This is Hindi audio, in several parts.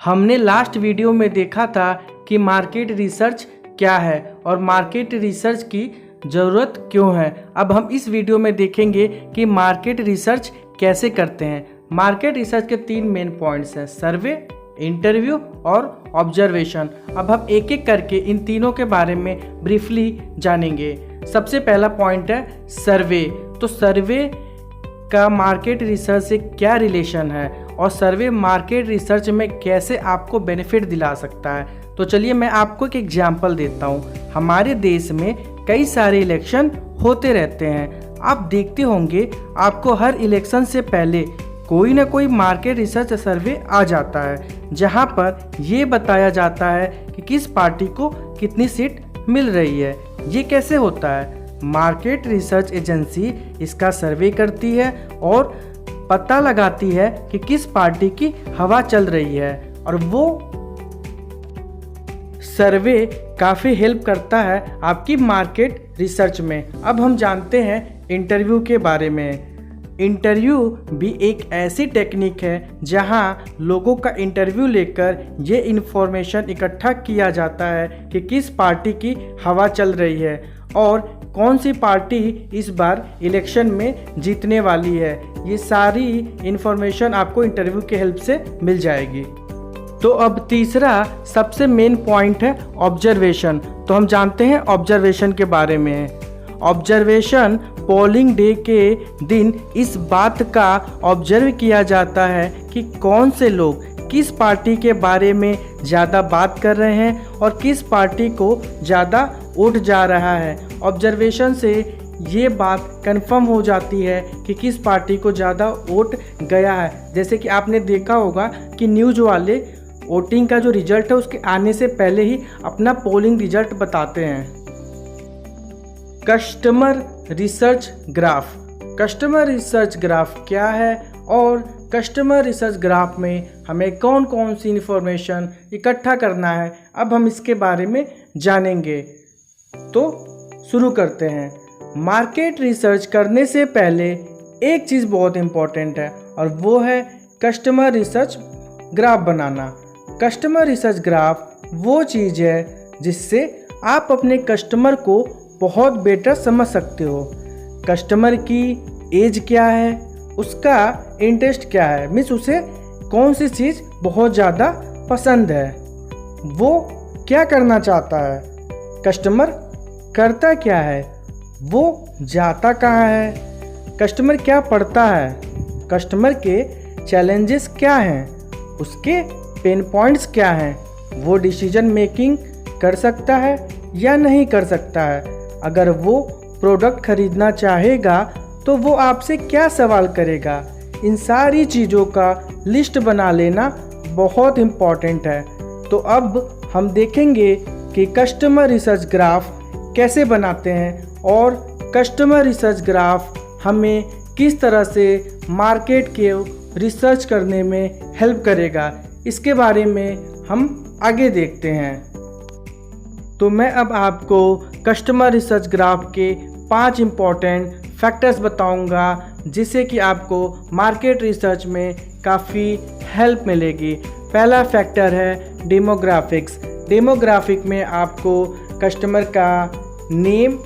हमने लास्ट वीडियो में देखा था कि मार्केट रिसर्च क्या है और मार्केट रिसर्च की ज़रूरत क्यों है। अब हम इस वीडियो में देखेंगे कि मार्केट रिसर्च कैसे करते हैं। मार्केट रिसर्च के 3 मेन पॉइंट्स हैं, सर्वे, इंटरव्यू और ऑब्जर्वेशन। अब हम एक एक करके इन तीनों के बारे में ब्रीफली जानेंगे। सबसे पहला पॉइंट है सर्वे। तो सर्वे का मार्केट रिसर्च से क्या रिलेशन है और सर्वे मार्केट रिसर्च में कैसे आपको बेनिफिट दिला सकता है। तो चलिए मैं आपको एक एग्जांपल देता हूँ। हमारे देश में कई सारे इलेक्शन होते रहते हैं। आप देखते होंगे आपको हर इलेक्शन से पहले कोई ना कोई मार्केट रिसर्च सर्वे आ जाता है, जहां पर ये बताया जाता है कि किस पार्टी को कितनी सीट मिल रही है। ये कैसे होता है? मार्केट रिसर्च एजेंसी इसका सर्वे करती है और पता लगाती है कि किस पार्टी की हवा चल रही है, और वो सर्वे काफ़ी हेल्प करता है आपकी मार्केट रिसर्च में। अब हम जानते हैं इंटरव्यू के बारे में। इंटरव्यू भी एक ऐसी टेक्निक है जहां लोगों का इंटरव्यू लेकर ये इन्फॉर्मेशन इकट्ठा किया जाता है कि किस पार्टी की हवा चल रही है और कौन सी पार्टी इस बार इलेक्शन में जीतने वाली है। ये सारी इन्फॉर्मेशन आपको इंटरव्यू के हेल्प से मिल जाएगी। तो अब तीसरा सबसे मेन पॉइंट है ऑब्जर्वेशन। तो हम जानते हैं ऑब्जर्वेशन के बारे में। ऑब्जर्वेशन पोलिंग डे के दिन इस बात का ऑब्जर्व किया जाता है कि कौन से लोग किस पार्टी के बारे में ज़्यादा बात कर रहे हैं और किस पार्टी को ज़्यादा वोट जा रहा है। ऑब्जर्वेशन से ये बात कंफर्म हो जाती है कि किस पार्टी को ज़्यादा वोट गया है। जैसे कि आपने देखा होगा कि न्यूज़ वाले वोटिंग का जो रिजल्ट है उसके आने से पहले ही अपना पोलिंग रिजल्ट बताते हैं। Customer research graph. Customer research graph क्या है और कस्टमर रिसर्च ग्राफ में हमें कौन कौन सी इन्फॉर्मेशन इकट्ठा करना है, अब हम इसके बारे में जानेंगे। तो शुरू करते हैं। मार्केट रिसर्च करने से पहले एक चीज़ बहुत इम्पॉर्टेंट है और वो है कस्टमर रिसर्च ग्राफ बनाना। कस्टमर रिसर्च ग्राफ वो चीज़ है जिससे आप अपने कस्टमर को बहुत बेटर समझ सकते हो। कस्टमर की एज क्या है, उसका इंटरेस्ट क्या है, मीन्स उसे कौन सी चीज़ बहुत ज़्यादा पसंद है, वो क्या करना चाहता है, कस्टमर करता क्या है, वो जाता कहाँ है, कस्टमर क्या पढ़ता है, कस्टमर के चैलेंजेस क्या हैं, उसके पेन पॉइंट्स क्या हैं, वो डिसीजन मेकिंग कर सकता है या नहीं कर सकता है। अगर वो प्रोडक्ट खरीदना चाहेगा तो वो आपसे क्या सवाल करेगा। इन सारी चीज़ों का लिस्ट बना लेना बहुत इम्पॉर्टेंट है। तो अब हम देखेंगे कि कस्टमर रिसर्च ग्राफ कैसे बनाते हैं और कस्टमर रिसर्च ग्राफ हमें किस तरह से मार्केट के रिसर्च करने में हेल्प करेगा, इसके बारे में हम आगे देखते हैं। तो मैं अब आपको कस्टमर रिसर्च ग्राफ के 5 इम्पॉर्टेंट फैक्टर्स बताऊंगा जिससे कि आपको मार्केट रिसर्च में काफ़ी हेल्प मिलेगी। पहला फैक्टर है डेमोग्राफिक्स। डेमोग्राफिक में आपको कस्टमर का नेम,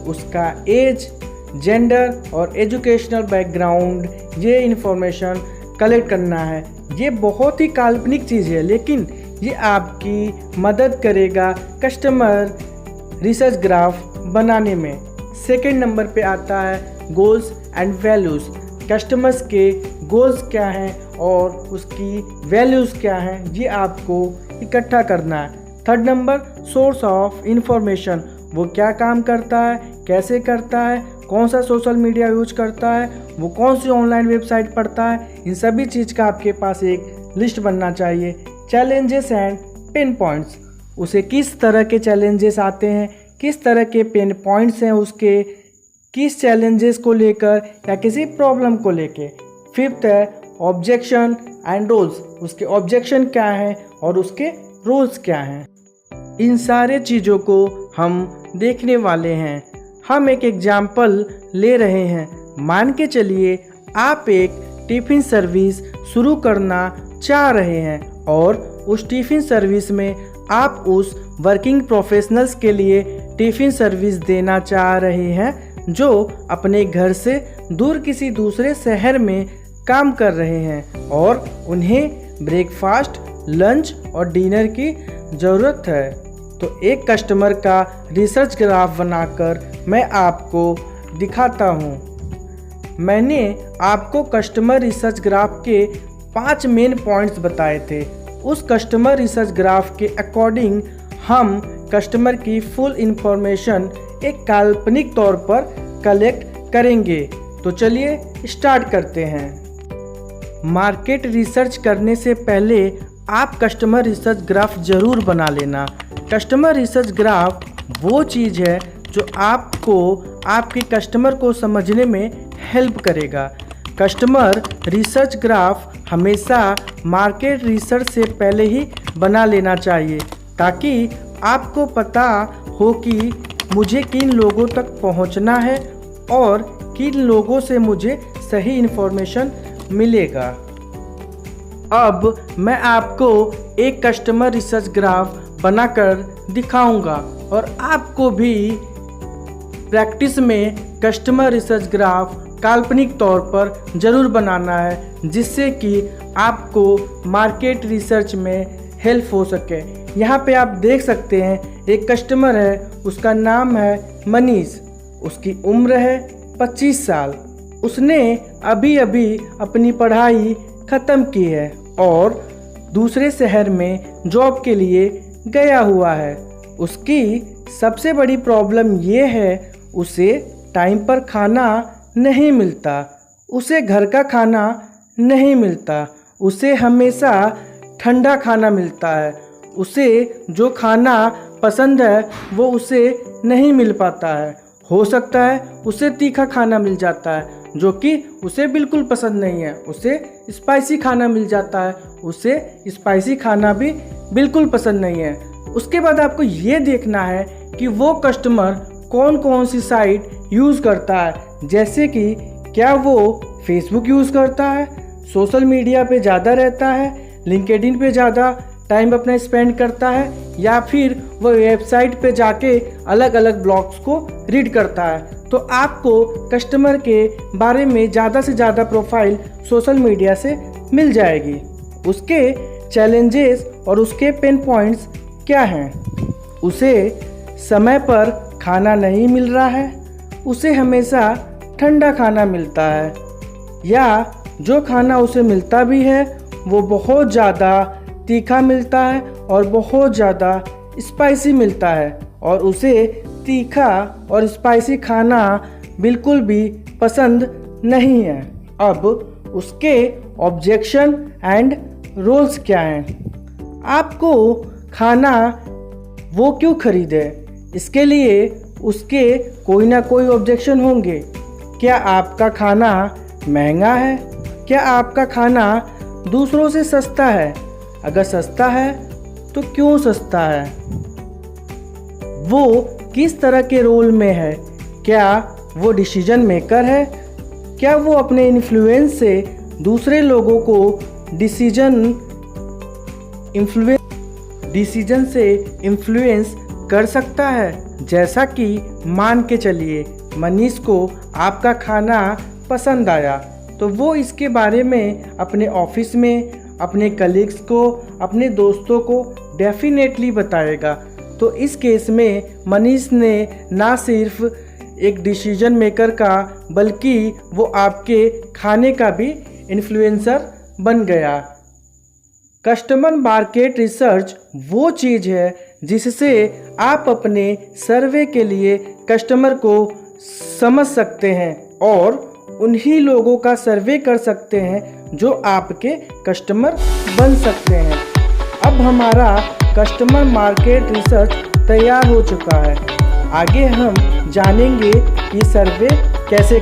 उसका एज, जेंडर और एजुकेशनल बैकग्राउंड, ये इन्फॉर्मेशन कलेक्ट करना है। ये बहुत ही काल्पनिक चीज़ है लेकिन ये आपकी मदद करेगा कस्टमर रिसर्च ग्राफ बनाने में। सेकंड नंबर पे आता है गोल्स एंड वैल्यूज़। कस्टमर्स के गोल्स क्या हैं और उसकी वैल्यूज़ क्या हैं, ये आपको इकट्ठा करना है। Third number source of information. वो क्या काम करता है, कैसे करता है, कौन सा सोशल मीडिया यूज करता है, वो कौन सी ऑनलाइन वेबसाइट पढ़ता है, इन सभी चीज़ का आपके पास एक लिस्ट बनना चाहिए। Challenges and pen points. उसे किस तरह के चैलेंजेस आते हैं, किस तरह के पेन पॉइंट्स हैं उसके, किस चैलेंजेस को लेकर या किसी प्रॉब्लम को लेकर। फिफ्थ है ऑब्जेक्शन एंड रोल्स। उसके ऑब्जेक्शन क्या हैं और उसके रोल्स क्या हैं। इन सारे चीज़ों को हम देखने वाले हैं। हम एक एग्जाम्पल ले रहे हैं। मान के चलिए आप एक टिफ़िन सर्विस शुरू करना चाह रहे हैं और उस टिफ़िन सर्विस में आप उस वर्किंग प्रोफेशनल्स के लिए टिफ़िन सर्विस देना चाह रहे हैं जो अपने घर से दूर किसी दूसरे शहर में काम कर रहे हैं और उन्हें ब्रेकफास्ट, लंच और डिनर की ज़रूरत है। तो एक कस्टमर का रिसर्च ग्राफ बनाकर मैं आपको दिखाता हूँ। मैंने आपको कस्टमर रिसर्च ग्राफ के 5 मेन पॉइंट्स बताए थे। उस कस्टमर रिसर्च ग्राफ के अकॉर्डिंग हम कस्टमर की फुल इंफॉर्मेशन एक काल्पनिक तौर पर कलेक्ट करेंगे। तो चलिए स्टार्ट करते हैं। मार्केट रिसर्च करने से पहले आप कस्टमर रिसर्च ग्राफ ज़रूर बना लेना। कस्टमर रिसर्च ग्राफ वो चीज़ है जो आपको आपके कस्टमर को समझने में हेल्प करेगा। कस्टमर रिसर्च ग्राफ हमेशा मार्केट रिसर्च से पहले ही बना लेना चाहिए ताकि आपको पता हो कि मुझे किन लोगों तक पहुंचना है और किन लोगों से मुझे सही इन्फॉर्मेशन मिलेगा। अब मैं आपको एक कस्टमर रिसर्च ग्राफ बनाकर दिखाऊंगा और आपको भी प्रैक्टिस में कस्टमर रिसर्च ग्राफ काल्पनिक तौर पर ज़रूर बनाना है जिससे कि आपको मार्केट रिसर्च में हेल्प हो सके। यहाँ पे आप देख सकते हैं एक कस्टमर है, उसका नाम है मनीष। उसकी उम्र है 25 साल। उसने अभी अभी अपनी पढ़ाई ख़त्म की है और दूसरे शहर में जॉब के लिए गया हुआ है। उसकी सबसे बड़ी प्रॉब्लम ये है उसे टाइम पर खाना नहीं मिलता, उसे घर का खाना नहीं मिलता, उसे हमेशा ठंडा खाना मिलता है। उसे जो खाना पसंद है वो उसे नहीं मिल पाता है। हो सकता है उसे तीखा खाना मिल जाता है जो कि उसे बिल्कुल पसंद नहीं है। उसे स्पाइसी खाना मिल जाता है, उसे स्पाइसी खाना भी बिल्कुल पसंद नहीं है। उसके बाद आपको ये देखना है कि वो कस्टमर कौन कौन सी साइट यूज़ करता है, जैसे कि क्या वो फेसबुक यूज़ करता है, सोशल मीडिया पे ज़्यादा रहता है, लिंक्डइन पे ज़्यादा टाइम अपना स्पेंड करता है, या फिर वो वेबसाइट पे जाके अलग अलग ब्लॉग्स को रीड करता है। तो आपको कस्टमर के बारे में ज़्यादा से ज़्यादा प्रोफाइल सोशल मीडिया से मिल जाएगी। उसके चैलेंजेस और उसके पेन पॉइंट्स क्या हैं? उसे समय पर खाना नहीं मिल रहा है, उसे हमेशा ठंडा खाना मिलता है, या जो खाना उसे मिलता भी है वो बहुत ज़्यादा तीखा मिलता है और बहुत ज़्यादा स्पाइसी मिलता है और उसे तीखा और स्पाइसी खाना बिल्कुल भी पसंद नहीं है। अब उसके ऑब्जेक्शन एंड रोल्स क्या हैं? आपको खाना वो क्यों खरीदे? इसके लिए उसके कोई ना कोई ऑब्जेक्शन होंगे। क्या आपका खाना महंगा है? क्या आपका खाना दूसरों से सस्ता है? अगर सस्ता है तो क्यों सस्ता है? वो किस तरह के रोल में है? क्या वो डिसीजन मेकर है? क्या वो अपने इन्फ्लुएंस से दूसरे लोगों को डिसीजन से इन्फ्लुएंस कर सकता है? जैसा कि मान के चलिए मनीष को आपका खाना पसंद आया तो वो इसके बारे में अपने ऑफिस में अपने कलीग्स को, अपने दोस्तों को डेफिनेटली बताएगा। तो इस केस में मनीष ने ना सिर्फ एक डिसीजन मेकर का बल्कि वो आपके खाने का भी इन्फ्लुएंसर बन गया। कस्टमर मार्केट रिसर्च वो चीज़ है जिससे आप अपने सर्वे के लिए कस्टमर को समझ सकते हैं और उन्हीं लोगों का सर्वे कर सकते हैं जो आपके कस्टमर बन सकते हैं। अब हमारा कस्टमर मार्केट रिसर्च तैयार हो चुका है। आगे हम जानेंगे कि सर्वे कैसे